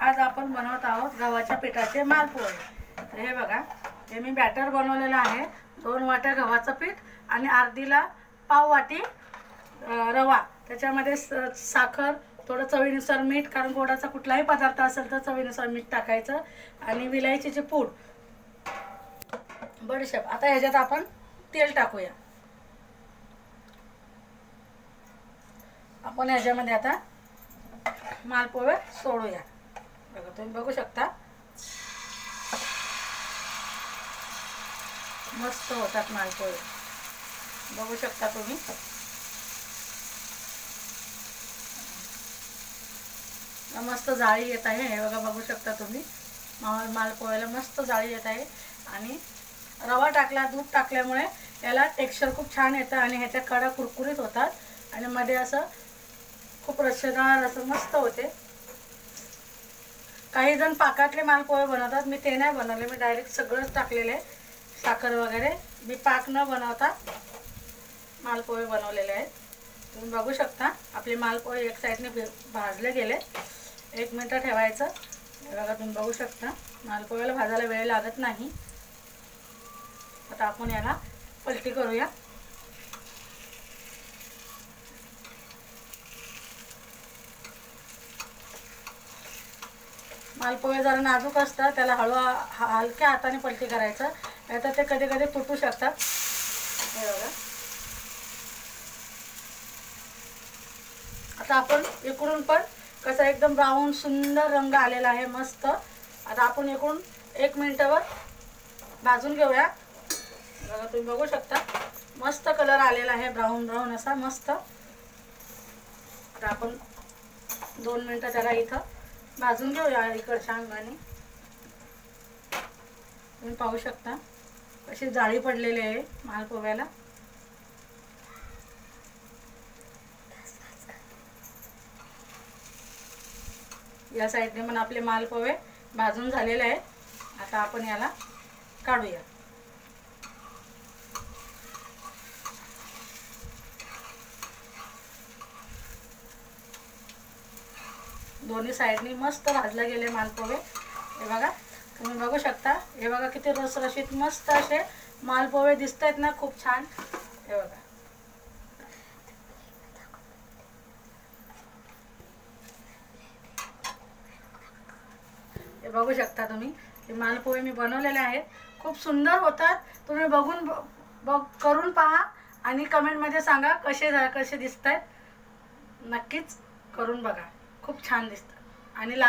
आज आपण बनवत आहोत गव्हाच्या पिठाचे मालपोहे। तर हे बघा, हे मी बॅटर बनवलेलं आहे। 2 वाट्या गव्हाचं पीठ आणि अर्धीला पाव वाटी रवा, त्याच्यामध्ये साखर, थोडं चवीनुसार मीठ, कारण गोडाचा कुठलाही पदार्थ असेल तर चवीनुसार मीठ टाकायचं, आणि विलायचीची पूड, बडीशेप। आता ह्याच्यात आपण तेल टाकूया। आपण ह्याच्यामध्ये आता मालपोहे सोडूया। बघा, तुम्ही बघू शकता मस्त होतात मालपोहे, बघू शकता तुम्ही। मस्त जाळी येत आहे, हे बघा, बघू शकता तुम्ही। मालपोह्याला मस्त जाळी येत आहे, आणि रवा टाकला, दूध टाकल्यामुळे याला टेक्स्चर खूप छान येतं, आणि ह्याच्या कडा कुरकुरीत होतात, आणि मध्ये असं खूप रस्सेदार असं मस्त होते। काही जण पाकातले मालपोहे बनवतात, मी ते नाही बनवले, मी डायरेक्ट सगळंच टाकलेले, साखर वगैरे। मी पाक न बनवता मालपोहे बनवलेले आहेत। तुम्ही बघू शकता आपले मालपोहे एक साईडने भाजले गेले। 1 मिनिट ठेवायचं। हे बघा, तुम्ही बघू शकता मालपोह्याला भाजायला वेळ लागत नाही। आता आपण याला पलटी करूया। मालपोहे जरा नाजूक असतात, त्याला हलक्या हाताने पलटी करायचं, नाहीतर ते कधी कधी तुटू शकतात। हे बघा, आता आपण इकडून पण कसा एकदम ब्राऊन सुंदर रंग आलेला आहे, मस्त। आता आपण इकडून 1 मिनिटावर भाजून घेऊया। बघा, तुम्ही बघू शकता मस्त कलर आलेला आहे, ब्राऊन ब्राऊन असा मस्त। आता आपण 2 मिनिटं त्याला इथं भाजून घेऊया इकडच्या अंगाने। तुम्ही पाहू शकता कशी जाळी पडलेली आहे मालपोह्याला। या साईडने पण आपले मालपोहे भाजून झालेले आहेत। आता आपण याला काढूया। दोन्ही साईडनी मस्त भाजले गेले मालपोहे। हे बघा, तुम्ही बघू शकता, हे बघा किती रसरशीत मस्त असे मालपोहे दिसतात ना, खूप छान। हे बघा, हे बघू शकता तुम्ही, हे मालपोहे मी बनवलेले आहेत, खूप सुंदर होतात। तुम्ही करून पहा आणि कमेंटमध्ये सांगा कसे दिसतात। नक्कीच करून बघा, खूप छान दिसतात आणि